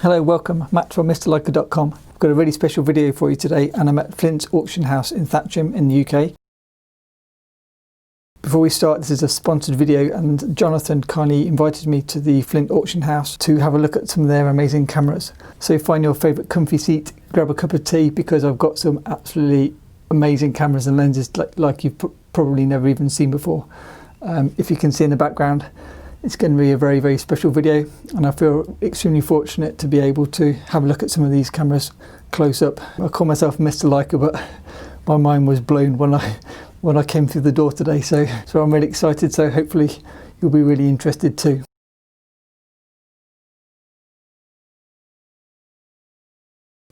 Hello, welcome, Matt from MrLeica.com. I've got a really special video for you today, and I'm at Flints auction house in Thatcham in the UK. Before we start, this is a sponsored video, and Jonathan kindly invited me to the Flint auction house to have a look at some of their amazing cameras. So find your favourite comfy seat, grab a cup of tea, because I've got some absolutely amazing cameras and lenses like you've probably never even seen before. If you can see in the background, it's going to be a very, very special video, and I feel extremely fortunate to be able to have a look at some of these cameras close up. I call myself Mr. Leica, but my mind was blown when I came through the door today, so I'm really excited, so hopefully you'll be really interested too.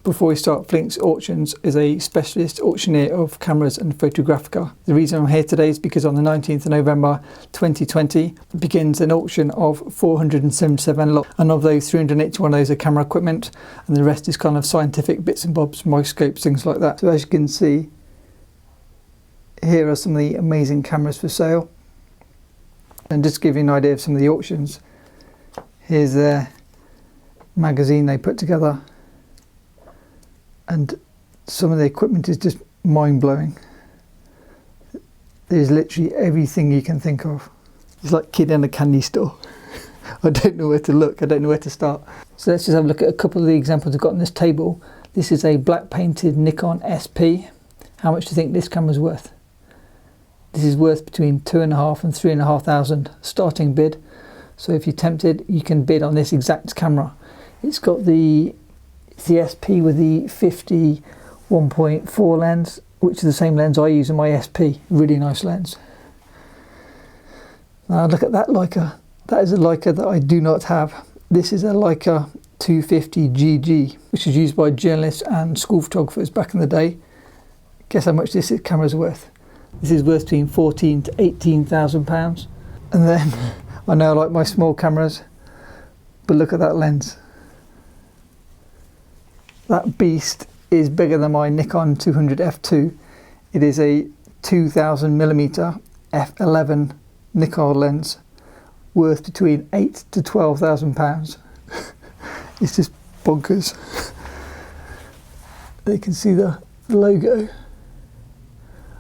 Before we start, Flints Auctions is a specialist auctioneer of cameras and photographica. The reason I'm here today is because on the 19th of November 2020 begins an auction of 477 lots, and of those 381 of those are camera equipment, and the rest is kind of scientific bits and bobs, microscopes, things like that. So as you can see, here are some of the amazing cameras for sale. And just to give you an idea of some of the auctions, here's their magazine they put together. And some of the equipment is just mind-blowing. There's literally everything you can think of. It's like a kid in a candy store. I don't know where to look, I don't know where to start. So let's just have a look at a couple of the examples I've got on this table. This is a black painted Nikon SP. How much do you think this camera's worth? This is worth between $2,500 and $3,500 starting bid. So if you're tempted, you can bid on this exact camera. It's got the SP with the 50 1.4 lens, which is the same lens I use in my SP. Really nice lens. Now look at that Leica. That is a Leica that I do not have. This is a Leica 250 GG, which is used by journalists and school photographers back in the day. Guess how much this camera is worth? This is worth between £14,000 to £18,000. And then I know I like my small cameras, but look at that lens. That beast is bigger than my Nikon 200 F2. It is a 2000mm f11 Nikon lens, worth between £8,000 to £12,000. It's just bonkers. They can see the logo.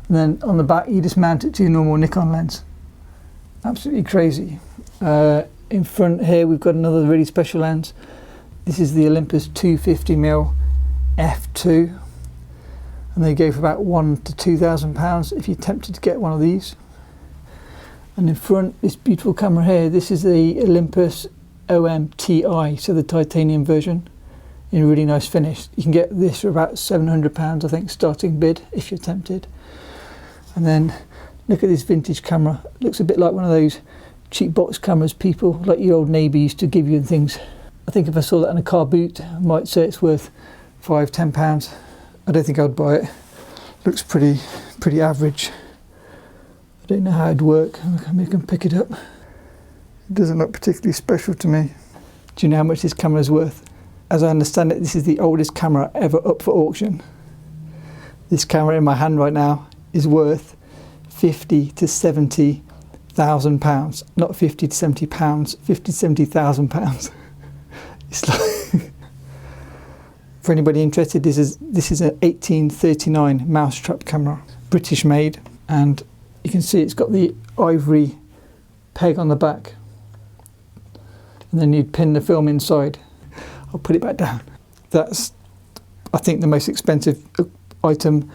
And then on the back, you just mount it to your normal Nikon lens. Absolutely crazy. In front here, we've got another really special lens. This is the Olympus 250 Mil F2, and they go for about £1,000 to £2,000 if you're tempted to get one of these. And in front, this beautiful camera here, this is the Olympus Omti, so the titanium version, in a really nice finish. You can get this for about £700, I think, starting bid if you're tempted. And then look at this vintage camera. It looks a bit like one of those cheap box cameras people, like your old neighbour, used to give you and things. I think if I saw that in a car boot, I might say it's worth £5 to £10. I don't think I'd buy it. Looks pretty average. I don't know how it'd work. Maybe I can pick it up. It doesn't look particularly special to me. Do you know how much this camera is worth? As I understand it, this is the oldest camera ever up for auction. This camera in my hand right now is worth £50,000 to £70,000. Not £50,000 to £70, £50,000 to £70,000. It's like for anybody interested, this is an 1839 Mousetrap camera, British made, and you can see it's got the ivory peg on the back, and then you'd pin the film inside. I'll put it back down. That's, I think, the most expensive item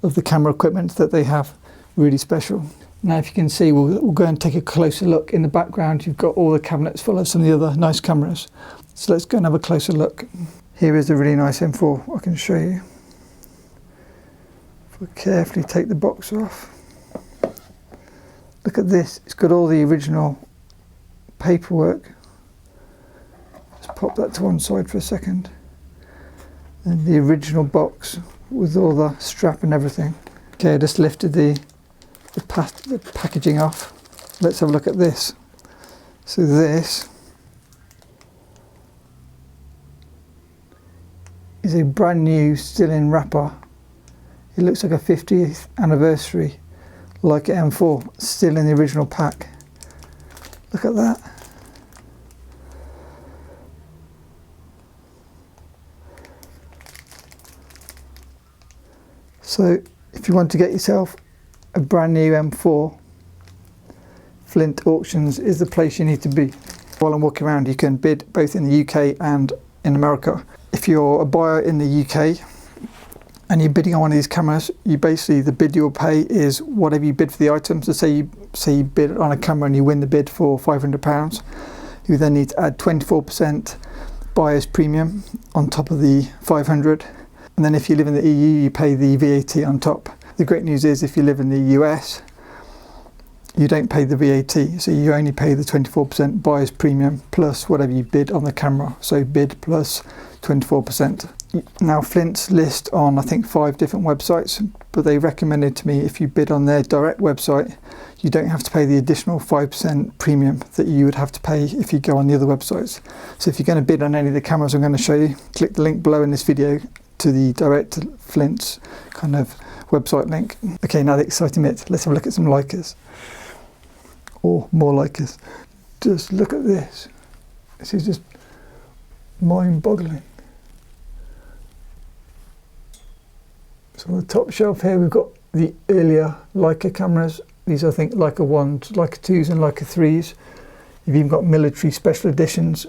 of the camera equipment that they have. Really special. Now if you can see, we'll go and take a closer look. In the background you've got all the cabinets full of some of the other nice cameras. So let's go and have a closer look. Here is a really nice M4 I can show you. If we carefully take the box off. Look at this, it's got all the original paperwork. Let's pop that to one side for a second. And the original box with all the strap and everything. Okay, I just lifted the packaging off. Let's have a look at this. So this is a brand new, still in wrapper. It looks like a 50th anniversary Leica M4, still in the original pack. Look at that. So if you want to get yourself a brand new M4, Flint Auctions is the place you need to be. While I'm walking around, you can bid both in the UK and in America. If you're a buyer in the UK and you're bidding on one of these cameras, you basically, the bid you'll pay is whatever you bid for the item. So say you bid on a camera and you win the bid for £500, you then need to add 24% buyer's premium on top of the 500. And then if you live in the EU, you pay the VAT on top. The great news is if you live in the US, you don't pay the VAT, so you only pay the 24% buyer's premium plus whatever you bid on the camera, so bid plus 24%. Now Flints list on I think 5 different websites, but they recommended to me if you bid on their direct website, you don't have to pay the additional 5% premium that you would have to pay if you go on the other websites. So if you're going to bid on any of the cameras I'm going to show you, click the link below in this video to the direct Flints kind of website link. Okay, now the exciting bit, let's have a look at some Leicas. Or more Leicas. Just look at this. This is just mind-boggling. So on the top shelf here we've got the earlier Leica cameras. These are, I think, Leica 1s, Leica 2s and Leica 3s. You've even got military special editions.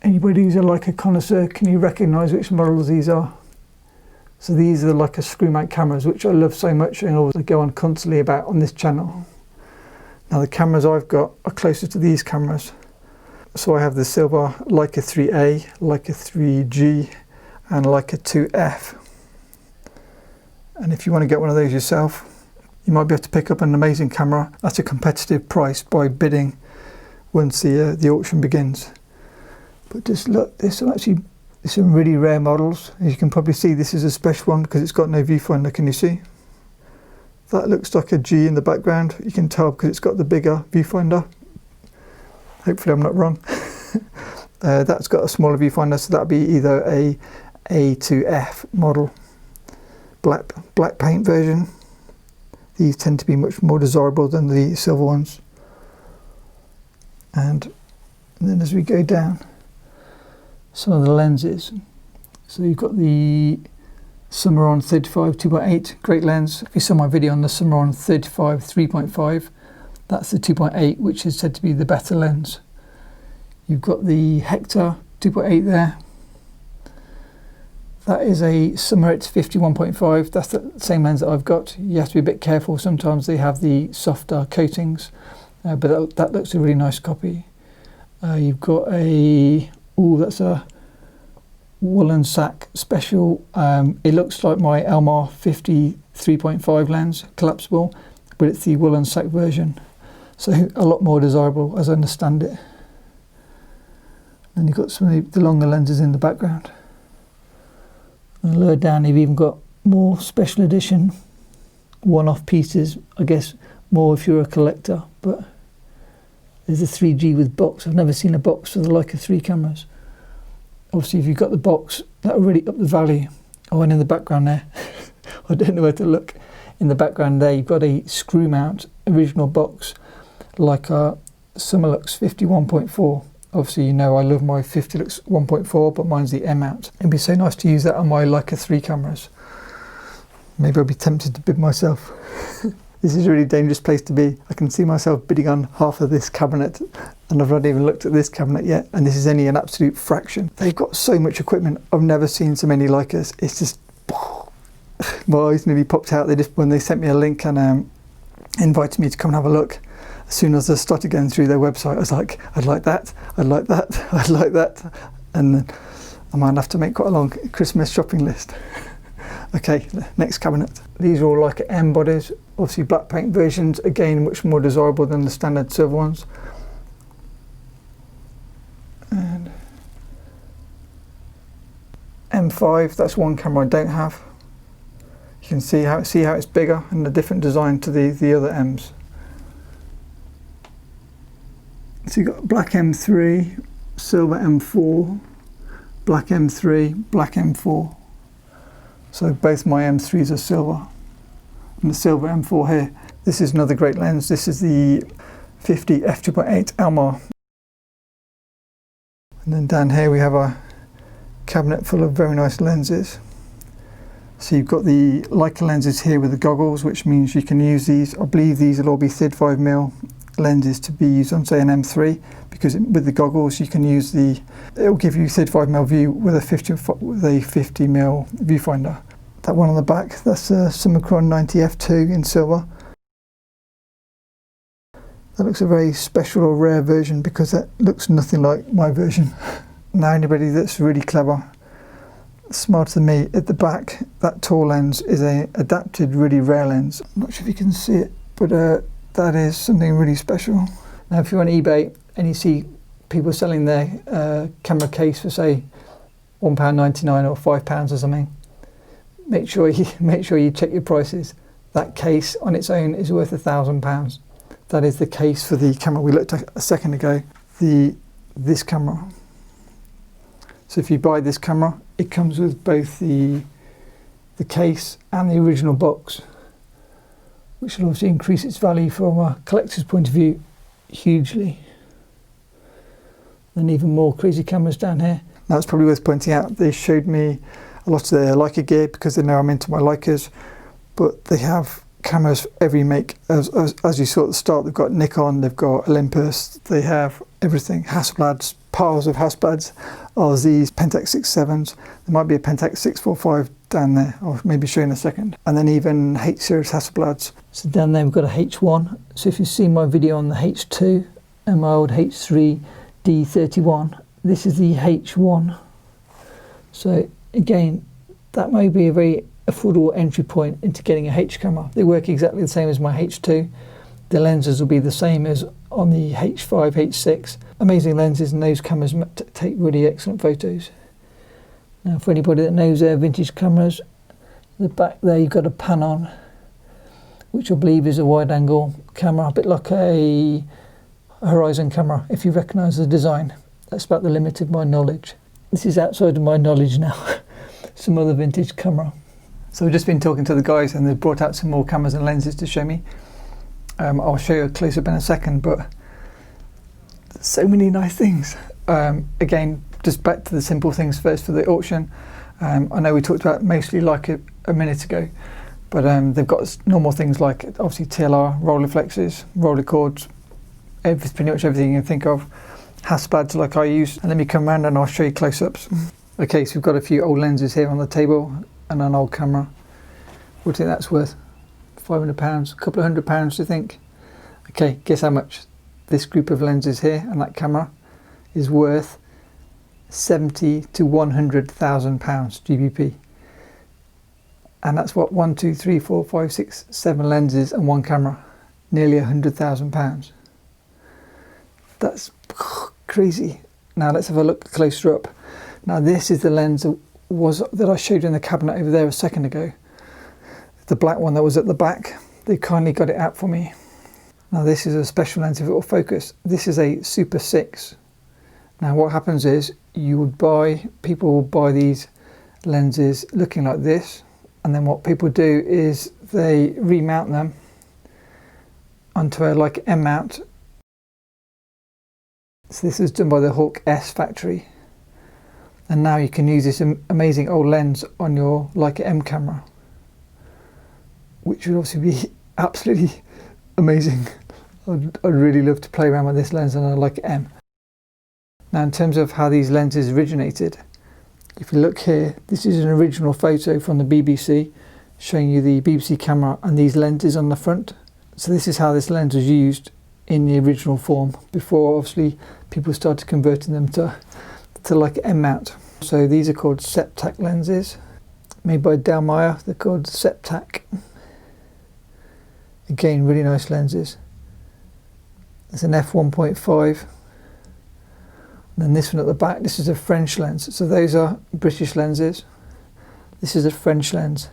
Anybody who's a Leica connoisseur, can you recognise which models these are? So these are the Leica screw mount cameras, which I love so much and always go on constantly about on this channel. Now the cameras I've got are closer to these cameras. So I have the silver Leica 3A, Leica 3G and Leica 2F. And if you want to get one of those yourself, you might be able to pick up an amazing camera at a competitive price by bidding once the auction begins. But just look, there's some really rare models. As you can probably see, this is a special one because it's got no viewfinder. Can you see? That looks like a G in the background. You can tell because it's got the bigger viewfinder. Hopefully I'm not wrong. That's got a smaller viewfinder, so that'd be either a to F model. Black paint version. These tend to be much more desirable than the silver ones. And then as we go down, some of the lenses. So you've got the Symmecron 35 2.8, great lens. If you saw my video on the Symmecron 35 3.5, that's the 2.8, which is said to be the better lens. You've got the Hector 2.8 there. That is a Symmecron 51.5. That's the same lens that I've got. You have to be a bit careful. Sometimes they have the softer coatings, but that looks a really nice copy. You've got that's a woolen sack special. It looks like my Elmar 53.5 lens, collapsible, but it's the woolen sack version. So a lot more desirable as I understand it. And you've got some of the longer lenses in the background. And lower down you've even got more special edition one-off pieces, I guess more if you're a collector, but there's a 3G with box. I've never seen a box for the Leica 3 cameras. Obviously if you've got the box, that'll really up the value. Oh, and in the background there, I don't know where to look. In the background there you've got a screw mount original box, Leica Symmecron 51.4. Obviously you know I love my 50lux 1.4, but mine's the M mount. It'd be so nice to use that on my Leica 3 cameras. Maybe I'll be tempted to bid myself. This is a really dangerous place to be. I can see myself bidding on half of this cabinet and I've not even looked at this cabinet yet, and this is only an absolute fraction. They've got so much equipment. I've never seen so many Leicas. It's just, my eyes nearly popped out. When they sent me a link and invited me to come and have a look, as soon as I started going through their website, I was like, I'd like that, I'd like that, I'd like that. And I might have to make quite a long Christmas shopping list. Okay, next cabinet. These are all like M bodies, obviously black paint versions, again much more desirable than the standard silver ones. And M5, that's one camera I don't have. You can see how it's bigger and a different design to the other M's. So you've got black M3, silver M4, black M3, black M4. So both my M3s are silver, and the silver M4 here. This is another great lens. This is the 50 f2.8 Elmar. And then down here we have a cabinet full of very nice lenses. So you've got the Leica lenses here with the goggles, which means you can use these. I believe these will all be 35mm lenses to be used on, say, an M3, because with the goggles you can use it'll give you 35mm view with a 50mm viewfinder. That one on the back, that's a Symmecron 90 F2 in silver. That looks a very special or rare version because that looks nothing like my version. Now anybody that's really clever, smarter than me, at the back, that tall lens is a adapted really rare lens. I'm not sure if you can see it, but that is something really special. Now if you're on eBay and you see people selling their camera case for, say, £1.99 or £5 or something, make sure you check your prices. That case on its own is worth £1,000. That is the case for the camera we looked at a second ago, this camera. So if you buy this camera, it comes with both the case and the original box, which will obviously increase its value from a collector's point of view hugely. And even more crazy cameras down here. Now it's probably worth pointing out, they showed me a lot of their Leica gear because they know I'm into my Leicas, but they have cameras every make. As you saw at the start, they've got Nikon, they've got Olympus, they have everything. Hasselblads, piles of Hasselblads, RZs, Pentax 6.7s. There might be a Pentax 645 down there, I'll maybe show you in a second. And then even H series Hasselblads. So down there we've got a H1. So if you've seen my video on the H2 and my old H3 D31, this is the H1. So again, that may be a very affordable entry point into getting a H camera. They work exactly the same as my H2. The lenses will be the same as on the H5, H6. Amazing lenses, and those cameras take really excellent photos. Now for anybody that knows their vintage cameras, the back there you've got a pan on, which I believe is a wide angle camera, a bit like a Horizon camera, if you recognise the design. That's about the limit of my knowledge. This is outside of my knowledge now. Some other vintage camera. So we've just been talking to the guys and they've brought out some more cameras and lenses to show me. I'll show you a close-up in a second, but so many nice things. Again, just back to the simple things first for the auction. I know we talked about mostly Leica a minute ago, but they've got normal things like obviously TLR, roller flexes, roller cords, pretty much everything you can think of. Hasselblads like I use, and let me come around and I'll show you close-ups. Okay, so we've got a few old lenses here on the table and an old camera. What do you think that's worth? £500, a couple of £100, do you think? Okay, guess how much this group of lenses here and that camera is worth? 70 to 100,000 pounds GBP. And that's what, 1, 2, 3, 4, 5, 6, 7 lenses and one camera. Nearly 100,000 pounds. That's crazy. Now let's have a look closer up. Now this is the lens that I showed you in the cabinet over there a second ago. The black one that was at the back. They kindly got it out for me. Now this is a special lens if it will focus. This is a Super 6. Now what happens is people will buy these lenses looking like this, and then what people do is they remount them onto a like M mount. So this is done by the Hawk S factory, and now you can use this amazing old lens on your Leica M camera, which would obviously be absolutely amazing. I'd really love to play around with this lens on a Leica M. Now in terms of how these lenses originated, if you look here, this is an original photo from the BBC showing you the BBC camera and these lenses on the front. So this is how this lens was used in the original form before obviously people started converting them to like M mount. So these are called Septac lenses, made by Dallmeyer. They're called Septac. Again, really nice lenses. There's an f1.5. And then this one at the back, this is a French lens. So those are British lenses. This is a French lens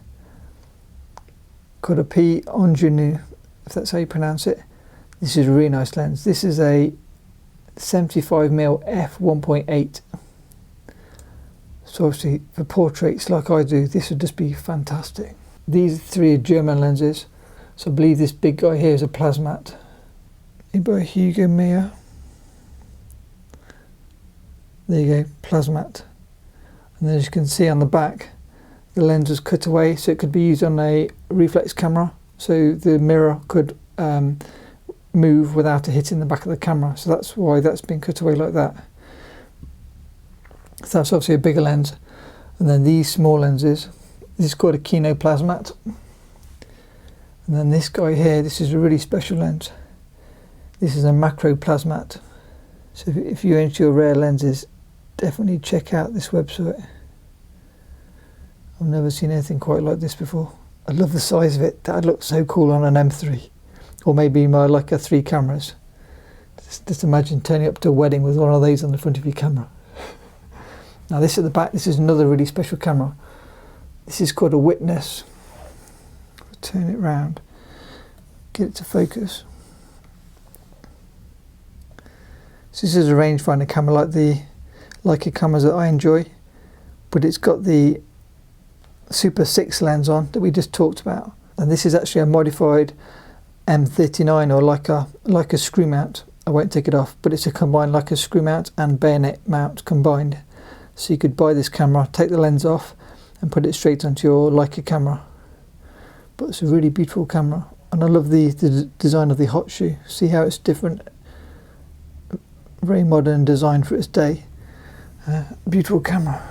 called a P Ingenu, if that's how you pronounce it. This is a really nice lens. This is a 75mm f1.8. So obviously for portraits like I do, this would just be fantastic. These three are German lenses. So I believe this big guy here is a Plasmat, made by Hugo Meyer. There you go, Plasmat. And as you can see on the back, the lens was cut away so it could be used on a reflex camera, so the mirror could move without it hitting the back of the camera. So that's why that's been cut away like that. So that's obviously a bigger lens. And then these small lenses, this is called a Kenoplasmat. And then this guy here, this is a really special lens. This is a Macroplasmat. So if you're into your rare lenses, definitely check out this website. I've never seen anything quite like this before. I love the size of it. That'd look so cool on an M3. Or maybe my Leica 3 cameras. Just imagine turning up to a wedding with one of these on the front of your camera. Now this at the back, this is another really special camera. This is called a Witness. I'll turn it round, get it to focus. So this is a rangefinder camera like the Leica cameras that I enjoy, but it's got the Super 6 lens on that we just talked about. And this is actually a modified M39 or Leica screw mount. I won't take it off, but it's a combined Leica screw mount and bayonet mount combined. So you could buy this camera, take the lens off and put it straight onto your Leica camera. But it's a really beautiful camera, and I love the design of the hot shoe. See how it's different, very modern design for its day. Beautiful camera.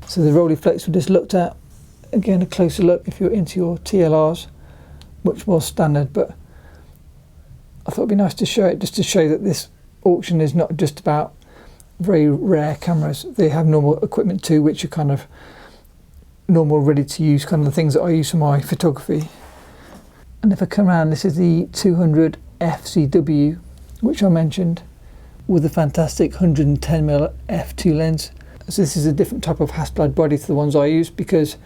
So the Rolleiflex we just looked at, again a closer look if you're into your TLRs, much more standard, but I thought it'd be nice to show it, just to show that this auction is not just about very rare cameras. They have normal equipment too, which are kind of normal, ready to use, kind of the things that I use for my photography. And if I come around, this is the 200 FCW, which I mentioned, with a fantastic 110 Mil F2 lens. So this is a different type of Hasselblad body to the ones I use, because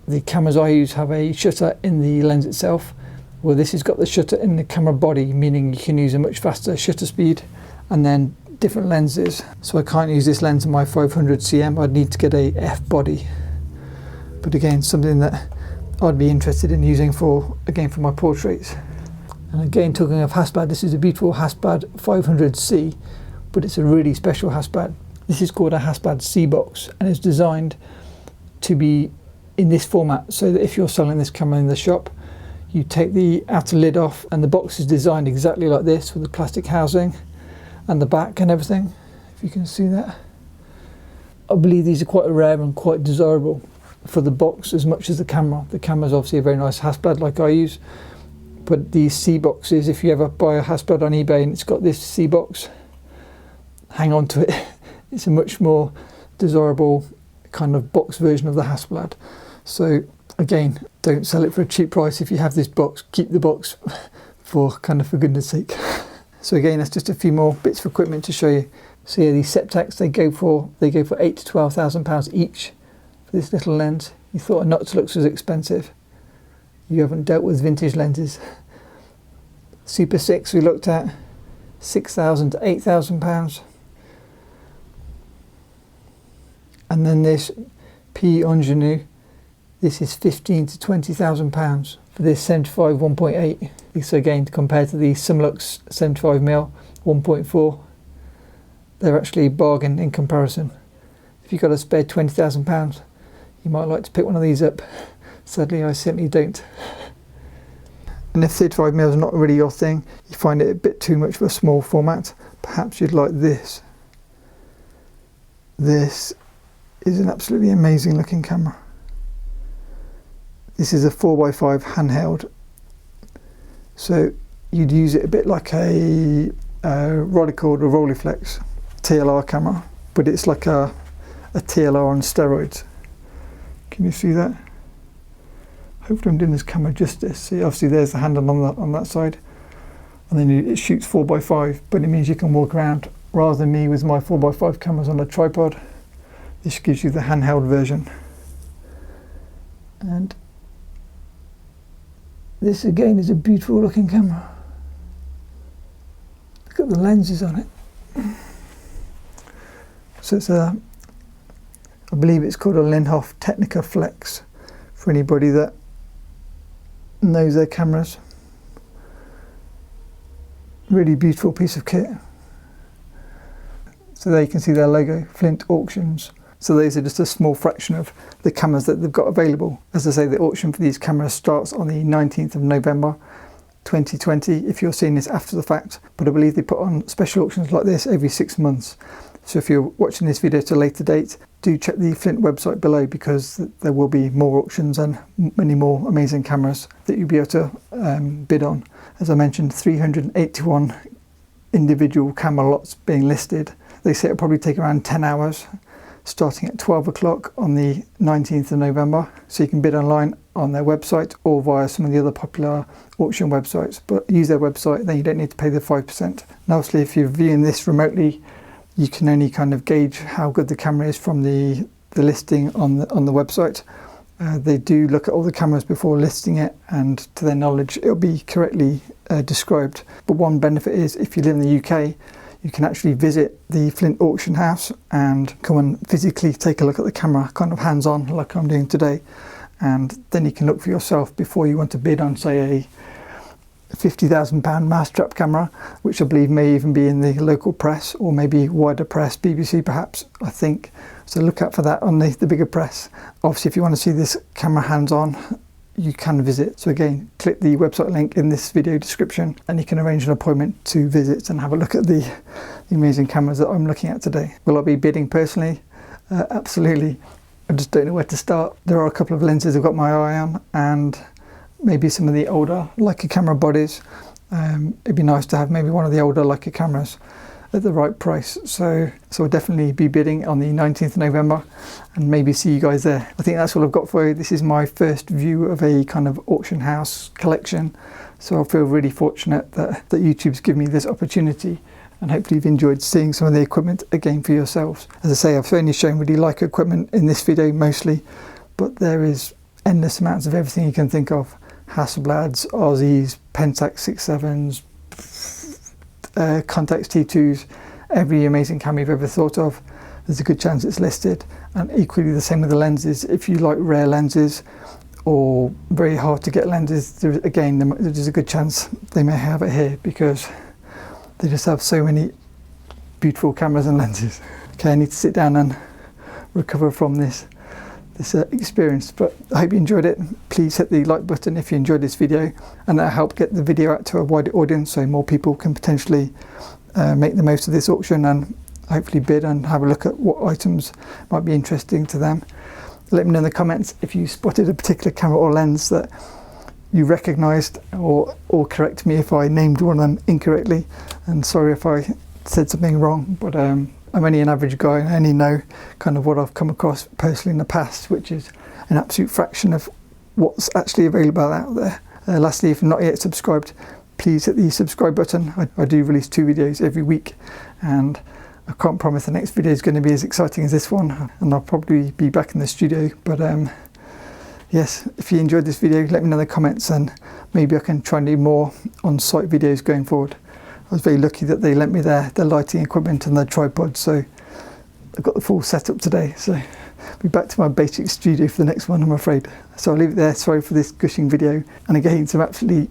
the cameras I use have a shutter in the lens itself. Well, this has got the shutter in the camera body, meaning you can use a much faster shutter speed, and then different lenses. So I can't use this lens in my 500 cm, I'd need to get a F body. But again, something that I'd be interested in using for my portraits. And again, talking of Hasselblad, this is a beautiful Hasselblad 500C, but it's a really special Hasselblad. This is called a Hasselblad C box, and it's designed to be in this format, so that if you're selling this camera in the shop, you take the outer lid off, and the box is designed exactly like this, with the plastic housing and the back and everything, if you can see that. I believe these are quite rare and quite desirable for the box as much as the camera. The camera is obviously a very nice Hasselblad like I use, but these C boxes, if you ever buy a Hasselblad on eBay and it's got this C box, hang on to it. It's a much more desirable kind of box version of the Hasselblad. So again, don't sell it for a cheap price. If you have this box, keep the box for goodness sake. So again, that's just a few more bits of equipment to show you. So yeah, these Septacs, they go for £8,000 to £12,000 each for this little lens. You thought a Noctilux was expensive. You haven't dealt with vintage lenses. Super 6 we looked at, £6,000 to £8,000. And then this P Ingenue, this is £15,000 to £20,000 for this 75 1.8. So again, compared to the Symmecron 75mm 1.4, they're actually a bargain in comparison. If you've got a spare £20,000, you might like to pick one of these up. Sadly, I certainly don't. And if 35mm is not really your thing, you find it a bit too much of a small format, perhaps you'd like this. This is an absolutely amazing looking camera. This is a 4x5 handheld, so you'd use it a bit like a Rolleica or Rolleiflex TLR camera, but it's like a TLR on steroids. Can you see that? Hopefully I'm doing this camera justice. See, obviously there's the handle on that side, and then it shoots 4x5, but it means you can walk around, rather than me with my 4x5 cameras on a tripod. This gives you the handheld version. And this again is a beautiful looking camera. Look at the lenses on it. So it's I believe it's called a Linhof Technica Flex, for anybody that knows their cameras. Really beautiful piece of kit. So there you can see their logo, Flint Auctions. So those are just a small fraction of the cameras that they've got available. As I say, the auction for these cameras starts on the 19th of November 2020 if you're seeing this after the fact, but I believe they put on special auctions like this every 6 months. So if you're watching this video at a later date, do check the Flint website below, because there will be more auctions and many more amazing cameras that you'll be able to bid on. As I mentioned, 381 individual camera lots being listed. They say it'll probably take around 10 hours, starting at 12 o'clock on the 19th of November. So you can bid online on their website or via some of the other popular auction websites, but use their website, then you don't need to pay the 5%. And obviously if you're viewing this remotely, you can only kind of gauge how good the camera is from the listing on the website. They do look at all the cameras before listing it, and to their knowledge it'll be correctly described. But one benefit is, if you live in the UK, you can actually visit the Flint auction house and come and physically take a look at the camera, kind of hands-on like I'm doing today, and then you can look for yourself before you want to bid on, say, a £50,000 Mousetrap camera, which I believe may even be in the local press, or maybe wider press, BBC perhaps, I think. So look out for that on the bigger press. Obviously if you want to see this camera hands-on, you can visit. So again, click the website link in this video description and you can arrange an appointment to visit and have a look at the amazing cameras that I'm looking at today. Will I be bidding personally? Absolutely. I just don't know where to start. There are a couple of lenses I've got my eye on, and maybe some of the older Leica camera bodies. It'd be nice to have maybe one of the older Leica cameras at the right price. So I'll definitely be bidding on the 19th of November and maybe see you guys there. I think that's all I've got for you. This is my first view of a kind of auction house collection. So I feel really fortunate that YouTube's given me this opportunity, and hopefully you've enjoyed seeing some of the equipment again for yourselves. As I say, I've only shown really Leica equipment in this video mostly, but there is endless amounts of everything you can think of. Hasselblads, Aussies, Pentax 6.7s, Contax T2s, every amazing camera you've ever thought of, there's a good chance it's listed. And equally the same with the lenses. If you like rare lenses or very hard to get lenses, there's a good chance they may have it here, because they just have so many beautiful cameras and lenses. Okay, I need to sit down and recover from this experience, but I hope you enjoyed it. Please hit the like button if you enjoyed this video, and that'll help get the video out to a wider audience, so more people can potentially make the most of this auction and hopefully bid and have a look at what items might be interesting to them. Let me know in the comments if you spotted a particular camera or lens that you recognised, or correct me if I named one of them incorrectly, and sorry if I said something wrong, but I'm only an average guy and I only know kind of what I've come across personally in the past, which is an absolute fraction of what's actually available out there. Lastly, if you're not yet subscribed, please hit the subscribe button. I do release 2 videos every week, and I can't promise the next video is going to be as exciting as this one, and I'll probably be back in the studio, but yes, if you enjoyed this video, let me know in the comments, and maybe I can try and do more on-site videos going forward. I was very lucky that they lent me their lighting equipment and their tripod, so I've got the full setup today. So I'll be back to my basic studio for the next one, I'm afraid. So I'll leave it there. Sorry for this gushing video, and again, some absolutely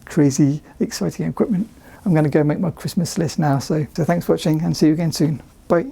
crazy, exciting equipment. I'm going to go make my Christmas list now. So thanks for watching, and see you again soon. Bye.